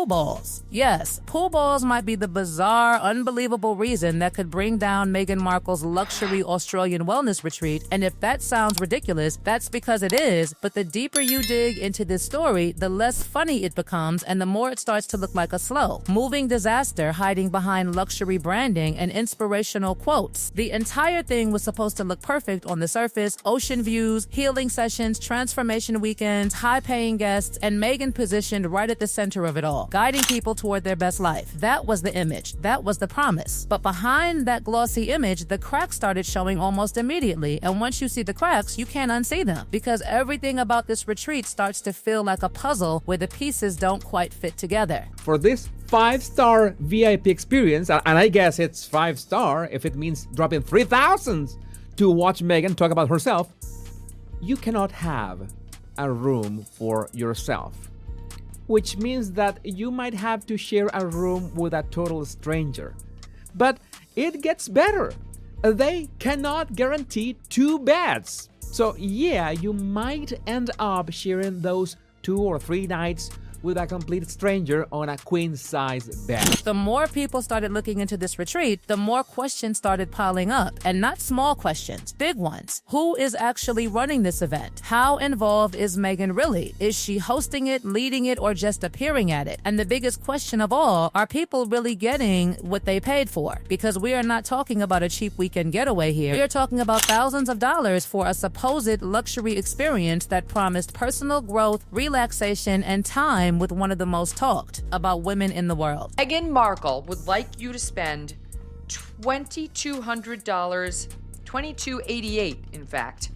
pool balls. Yes, pool balls might be the bizarre, unbelievable reason that could bring down Meghan Markle's luxury Australian wellness retreat, and if that sounds ridiculous, that's because it is, but the deeper you dig into this story, the less funny it becomes and the more it starts to look like a slow moving disaster hiding behind luxury branding and inspirational quotes. The entire thing was supposed to look perfect on the surface: ocean views, healing sessions, transformation weekends, high-paying guests, and Meghan positioned right at the center of it all, guiding people toward their best life. That was the image. That was the promise. But behind that glossy image, the cracks started showing almost immediately, and once you see the cracks, you can't unsee them, because everything about this retreat starts to feel like a puzzle where the pieces don't quite fit together. For this 5-star VIP experience, and I guess it's 5-star if it means dropping 3,000 to watch Meghan talk about herself, you cannot have a room for yourself, which means that you might have to share a room with a total stranger. But it gets better. They cannot guarantee 2 beds. So yeah, you might end up sharing those 2 or 3 nights with a complete stranger on a queen-size bed. The more people started looking into this retreat, the more questions started piling up. And not small questions, big ones. Who is actually running this event? How involved is Meghan really? Is she hosting it, leading it, or just appearing at it? And the biggest question of all, are people really getting what they paid for? Because we are not talking about a cheap weekend getaway here. We are talking about thousands of dollars for a supposed luxury experience that promised personal growth, relaxation, and time with one of the most talked about women in the world. Meghan Markle would like you to spend $2,200, $2,288 in fact,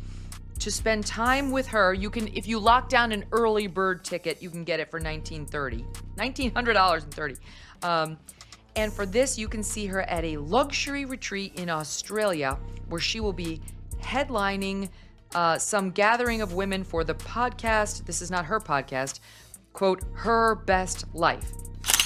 to spend time with her. You can, if you lock down an early bird ticket, you can get it for $1,930. And for this, you can see her at a luxury retreat in Australia, where she will be headlining some gathering of women for the podcast. This is not her podcast. Quote, Her Best Life.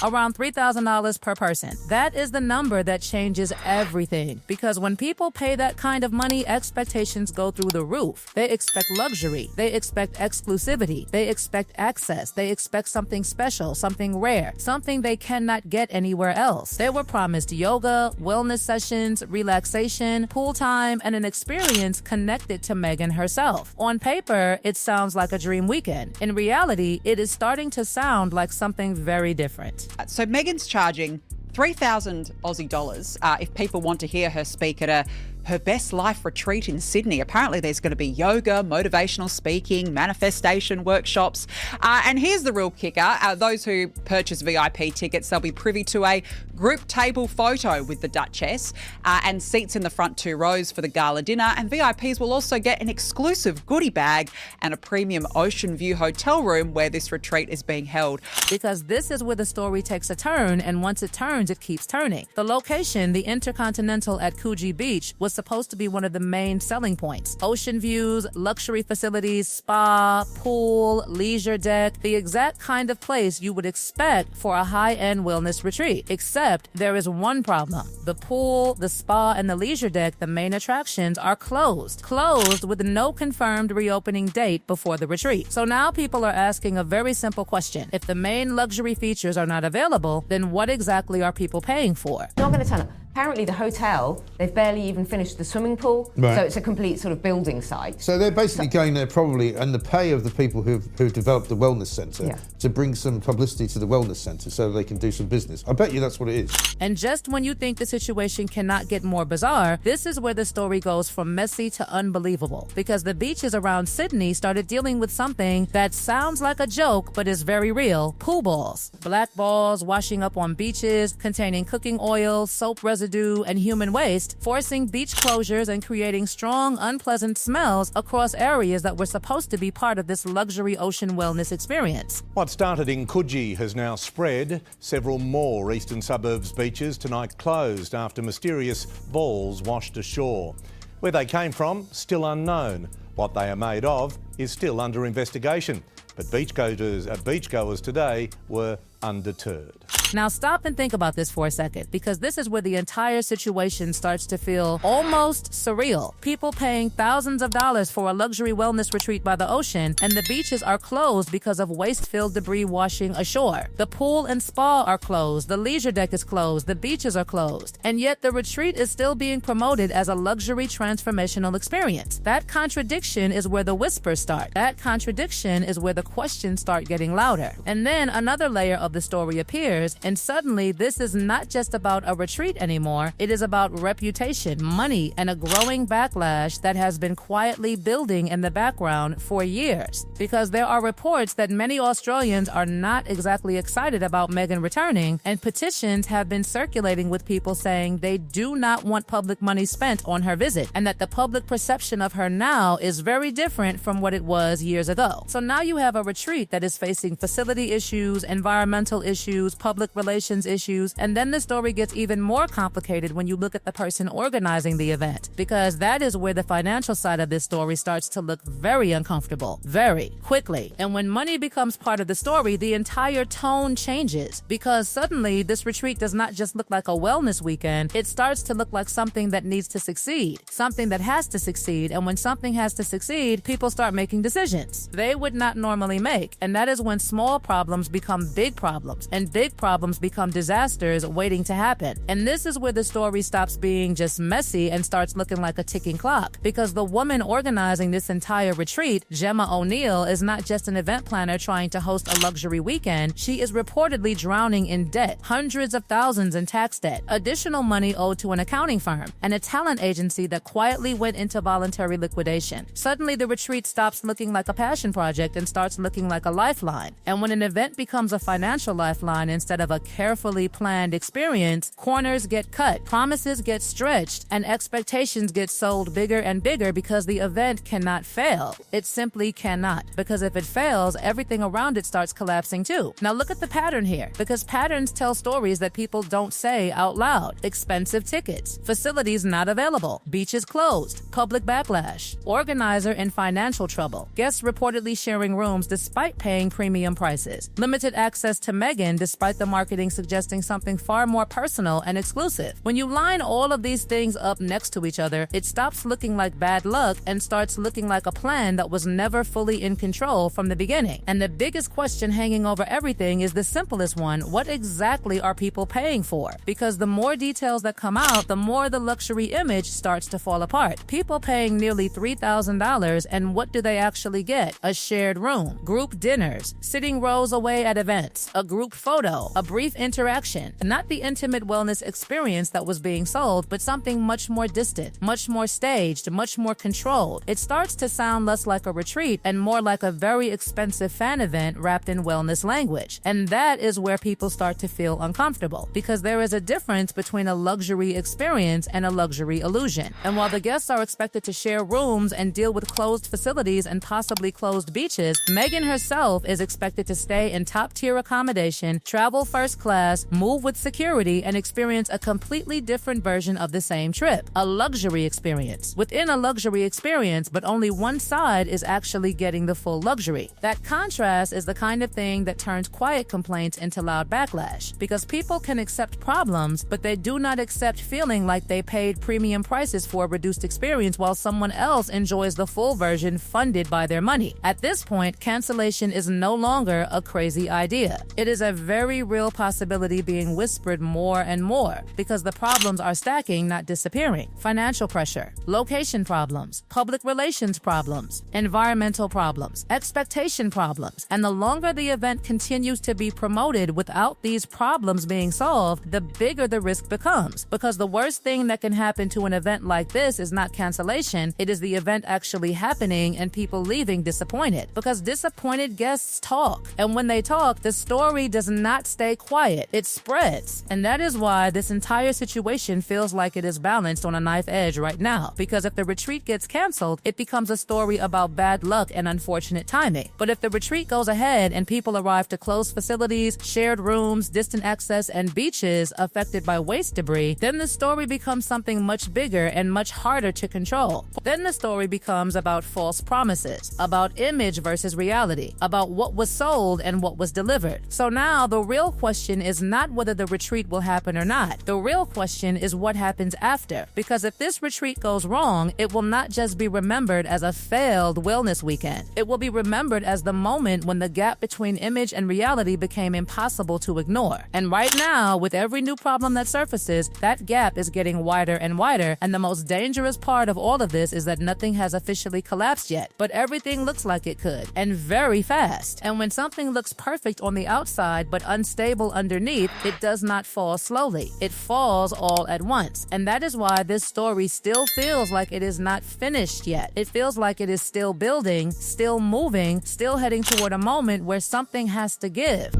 Around $3,000 per person. That is the number that changes everything. Because when people pay that kind of money, expectations go through the roof. They expect luxury. They expect exclusivity. They expect access. They expect something special, something rare, something they cannot get anywhere else. They were promised yoga, wellness sessions, relaxation, pool time, and an experience connected to Meghan herself. On paper, it sounds like a dream weekend. In reality, it is starting to sound like something very different. So Meghan's charging 3,000 Aussie dollars if people want to hear her speak at her Best Life retreat in Sydney. Apparently there's going to be yoga, motivational speaking, manifestation workshops. And here's the real kicker. Those who purchase VIP tickets, they'll be privy to a group table photo with the Duchess and seats in the front 2 rows for the gala dinner. And VIPs will also get an exclusive goodie bag and a premium ocean view hotel room where this retreat is being held. Because this is where the story takes a turn, and once it turns, it keeps turning. The location, the Intercontinental at Coogee Beach, was supposed to be one of the main selling points. Ocean views, luxury facilities, spa, pool, leisure deck, the exact kind of place you would expect for a high-end wellness retreat. Except there is one problem. The pool, the spa, and the leisure deck, the main attractions, are closed. Closed with no confirmed reopening date before the retreat. So now people are asking a very simple question. If the main luxury features are not available, then what exactly are people paying for? Not going to turn up. Apparently the hotel, they've barely even finished the swimming pool, right. So it's a complete sort of building site. So they're basically going there probably, and the pay of the people who've developed the wellness centre, to bring some publicity to the wellness centre so they can do some business. I bet you that's what it is. And just when you think the situation cannot get more bizarre, this is where the story goes from messy to unbelievable. Because the beaches around Sydney started dealing with something that sounds like a joke but is very real: pool balls. Black balls washing up on beaches, containing cooking oil, soap residue, and human waste, forcing beach closures and creating strong, unpleasant smells across areas that were supposed to be part of this luxury ocean wellness experience. What started in Coogee has now spread. Several more eastern suburbs beaches tonight closed after mysterious balls washed ashore. Where they came from, still unknown. What they are made of is still under investigation. But beachgoers today were undeterred. Now stop and think about this for a second, because this is where the entire situation starts to feel almost surreal. People paying thousands of dollars for a luxury wellness retreat by the ocean, and the beaches are closed because of waste-filled debris washing ashore. The pool and spa are closed, the leisure deck is closed, the beaches are closed, and yet the retreat is still being promoted as a luxury transformational experience. That contradiction is where the whispers start. That contradiction is where the questions start getting louder. And then another layer of the story appears, and suddenly this is not just about a retreat anymore. It is about reputation, money, and a growing backlash that has been quietly building in the background for years. Because there are reports that many Australians are not exactly excited about Meghan returning, and petitions have been circulating with people saying they do not want public money spent on her visit, and that the public perception of her now is very different from what it was years ago. So now you have a retreat that is facing facility issues, environmental issues, public relations issues, and then the story gets even more complicated when you look at the person organizing the event, because that is where the financial side of this story starts to look very uncomfortable, very quickly. And when money becomes part of the story, the entire tone changes, because suddenly this retreat does not just look like a wellness weekend, it starts to look like something that needs to succeed, something that has to succeed. And when something has to succeed, people start making decisions they would not normally make. And that is when small problems become big problems, and big problems become disasters waiting to happen. And this is where the story stops being just messy and starts looking like a ticking clock, because the woman organizing this entire retreat, Gemma O'Neal, is not just an event planner trying to host a luxury weekend. She is reportedly drowning in debt, hundreds of thousands in tax debt, additional money owed to an accounting firm, and a talent agency that quietly went into voluntary liquidation. Suddenly, the retreat stops looking like a passion project and starts looking like a lifeline. And when an event becomes a financial lifeline instead of a carefully planned experience, corners get cut, promises get stretched, and expectations get sold bigger and bigger, because the event cannot fail. It simply cannot, because if it fails, everything around it starts collapsing too. Now look at the pattern here, because patterns tell stories that people don't say out loud. Expensive tickets, facilities not available, beaches closed, public backlash, organizer in financial trouble, guests reportedly sharing rooms despite paying premium prices, limited access to Meghan despite the marketing suggesting something far more personal and exclusive. When you line all of these things up next to each other, it stops looking like bad luck and starts looking like a plan that was never fully in control from the beginning. And the biggest question hanging over everything is the simplest one: what exactly are people paying for? Because the more details that come out, the more the luxury image starts to fall apart. People paying nearly $3,000, and what do they actually get? A shared room, group dinners, sitting rows away at events, a group photo, a brief interaction. Not the intimate wellness experience that was being sold, but something much more distant, much more staged, much more controlled. It starts to sound less like a retreat and more like a very expensive fan event wrapped in wellness language. And that is where people start to feel uncomfortable, because there is a difference between a luxury experience and a luxury illusion. And while the guests are expected to share rooms and deal with closed facilities and possibly closed beaches, Meghan herself is expected to stay in top-tier accommodation, travel first class, move with security, and experience a completely different version of the same trip, a luxury experience within a luxury experience, but only one side is actually getting the full luxury. That contrast is the kind of thing that turns quiet complaints into loud backlash, because people can accept problems, but they do not accept feeling like they paid premium prices for a reduced experience while someone else enjoys the full version funded by their money. At this point, cancellation is no longer a crazy idea. It is a very real possibility being whispered more and more, because the problems are stacking, not disappearing. Financial pressure, location problems, public relations problems, environmental problems, expectation problems. And the longer the event continues to be promoted without these problems being solved, the bigger the risk becomes. Because the worst thing that can happen to an event like this is not cancellation, it is the event actually happening and people leaving disappointed. Because disappointed guests talk. And when they talk, the story does not stay quiet. It spreads. And that is why this entire situation feels like it is balanced on a knife edge right now. Because if the retreat gets canceled, it becomes a story about bad luck and unfortunate timing. But if the retreat goes ahead and people arrive to closed facilities, shared rooms, distant access, and beaches affected by waste debris, then the story becomes something much bigger and much harder to control. Then the story becomes about false promises, about image versus reality, about what was sold and what was delivered. So now the real question is not whether the retreat will happen or not. The real question is what happens after. Because if this retreat goes wrong, it will not just be remembered as a failed wellness weekend. It will be remembered as the moment when the gap between image and reality became impossible to ignore. And right now, with every new problem that surfaces, that gap is getting wider and wider, and the most dangerous part of all of this is that nothing has officially collapsed yet, but everything looks like it could, and very fast. And when something looks perfect on the outside but unstable underneath, it does not fall slowly. It falls all at once. And that is why this story still feels like it is not finished yet. It feels like it is still building, still moving, still heading toward a moment where something has to give.